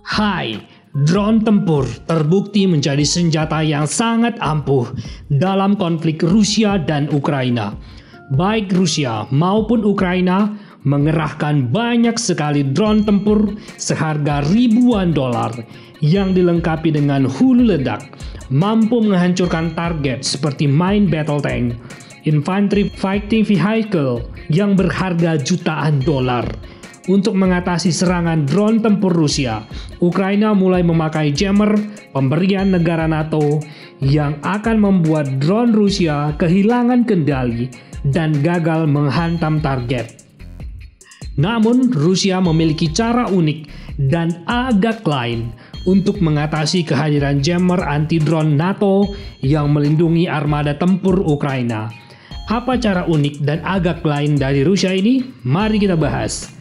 Hai, drone tempur terbukti menjadi senjata yang sangat ampuh dalam konflik Rusia dan Ukraina. Baik Rusia maupun Ukraina mengerahkan banyak sekali drone tempur seharga ribuan dolar yang dilengkapi dengan hulu ledak, mampu menghancurkan target seperti main battle tank, infantry fighting vehicle yang berharga jutaan dolar. Untuk mengatasi serangan drone tempur Rusia, Ukraina mulai memakai jammer pemberian negara NATO yang akan membuat drone Rusia kehilangan kendali dan gagal menghantam target. Namun, Rusia memiliki cara unik dan agak lain untuk mengatasi kehadiran jammer anti-drone NATO yang melindungi armada tempur Ukraina. Apa cara unik dan agak lain dari Rusia ini? Mari kita bahas.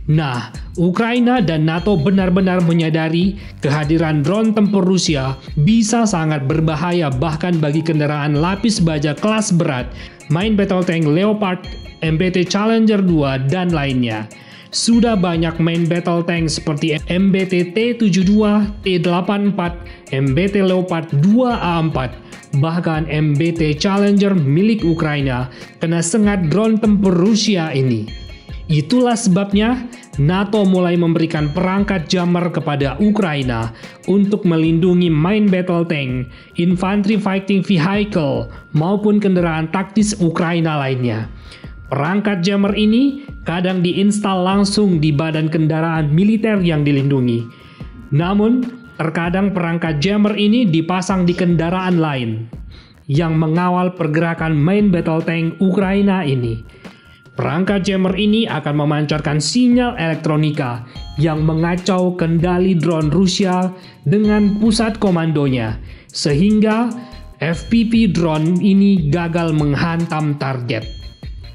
Nah, Ukraina dan NATO benar-benar menyadari kehadiran drone tempur Rusia bisa sangat berbahaya bahkan bagi kendaraan lapis baja kelas berat, main battle tank Leopard, MBT Challenger 2, dan lainnya. Sudah banyak main battle tank seperti MBT T-72, T-84, MBT Leopard 2A4, bahkan MBT Challenger milik Ukraina kena sengat drone tempur Rusia ini. Itulah sebabnya NATO mulai memberikan perangkat jammer kepada Ukraina untuk melindungi main battle tank, infantry fighting vehicle, maupun kendaraan taktis Ukraina lainnya. Perangkat jammer ini kadang diinstal langsung di badan kendaraan militer yang dilindungi. Namun, terkadang perangkat jammer ini dipasang di kendaraan lain yang mengawal pergerakan main battle tank Ukraina ini. Perangkat jammer ini akan memancarkan sinyal elektronika yang mengacau kendali drone Rusia dengan pusat komandonya, sehingga FPV drone ini gagal menghantam target.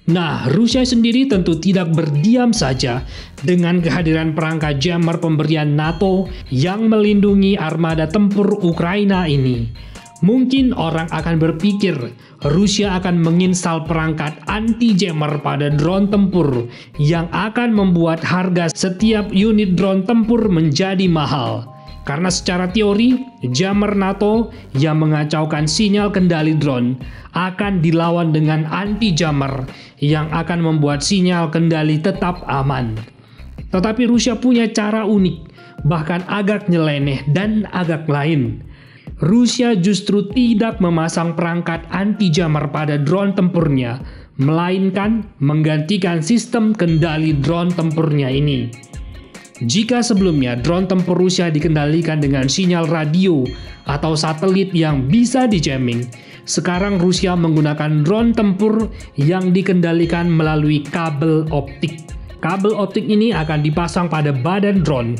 Nah, Rusia sendiri tentu tidak berdiam saja dengan kehadiran perangkat jammer pemberian NATO yang melindungi armada tempur Ukraina ini. Mungkin orang akan berpikir Rusia akan menginstal perangkat anti-jammer pada drone tempur yang akan membuat harga setiap unit drone tempur menjadi mahal. Karena secara teori, jammer NATO yang mengacaukan sinyal kendali drone akan dilawan dengan anti-jammer yang akan membuat sinyal kendali tetap aman. Tetapi Rusia punya cara unik, bahkan agak nyeleneh dan agak lain. Rusia justru tidak memasang perangkat anti-jammer pada drone tempurnya, melainkan menggantikan sistem kendali drone tempurnya ini. Jika sebelumnya drone tempur Rusia dikendalikan dengan sinyal radio atau satelit yang bisa di-jamming, sekarang Rusia menggunakan drone tempur yang dikendalikan melalui kabel optik. Kabel optik ini akan dipasang pada badan drone,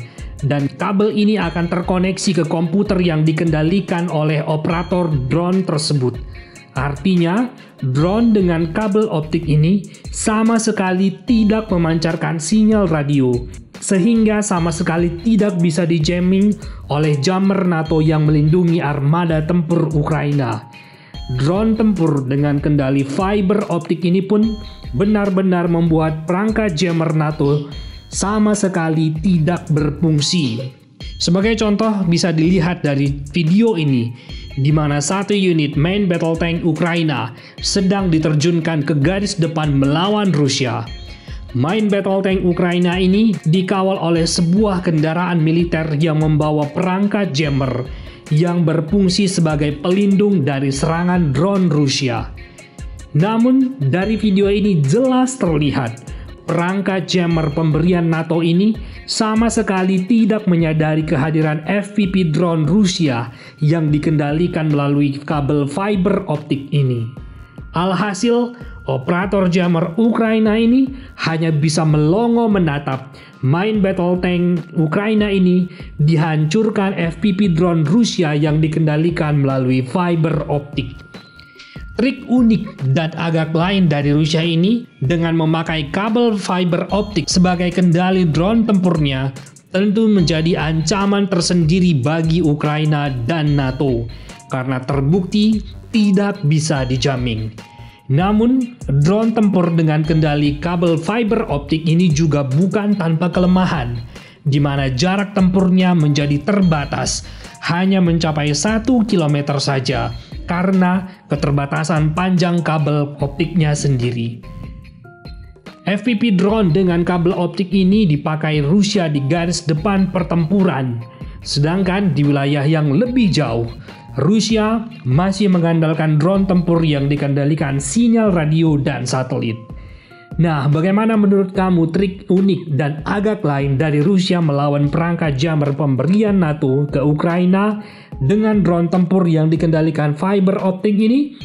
dan kabel ini akan terkoneksi ke komputer yang dikendalikan oleh operator drone tersebut. Artinya, drone dengan kabel optik ini sama sekali tidak memancarkan sinyal radio, sehingga sama sekali tidak bisa di-jamming oleh jammer NATO yang melindungi armada tempur Ukraina. Drone tempur dengan kendali fiber optik ini pun benar-benar membuat perangkat jammer NATO sama sekali tidak berfungsi. Sebagai contoh bisa dilihat dari video ini, di mana satu unit main battle tank Ukraina sedang diterjunkan ke garis depan melawan Rusia. Main battle tank Ukraina ini dikawal oleh sebuah kendaraan militer yang membawa perangkat jammer yang berfungsi sebagai pelindung dari serangan drone Rusia. Namun, dari video ini jelas terlihat perangkat jammer pemberian NATO ini sama sekali tidak menyadari kehadiran FPV drone Rusia yang dikendalikan melalui kabel fiber optik ini. Alhasil, operator jammer Ukraina ini hanya bisa melongo menatap main battle tank Ukraina ini dihancurkan FPV drone Rusia yang dikendalikan melalui fiber optik. Trik unik dan agak lain dari Rusia ini dengan memakai kabel fiber optik sebagai kendali drone tempurnya tentu menjadi ancaman tersendiri bagi Ukraina dan NATO karena terbukti tidak bisa di-jamming. Namun, drone tempur dengan kendali kabel fiber optik ini juga bukan tanpa kelemahan. di mana jarak tempurnya menjadi terbatas, hanya mencapai 1 km saja karena keterbatasan panjang kabel optiknya sendiri. FPV drone dengan kabel optik ini dipakai Rusia di garis depan pertempuran, sedangkan di wilayah yang lebih jauh, Rusia masih mengandalkan drone tempur yang dikendalikan sinyal radio dan satelit. Nah, bagaimana menurut kamu trik unik dan agak lain dari Rusia melawan perangkat jammer pemberian NATO ke Ukraina dengan drone tempur yang dikendalikan fiber optik ini?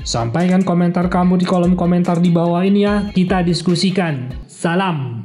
Sampaikan komentar kamu di kolom komentar di bawah ini ya, kita diskusikan. Salam!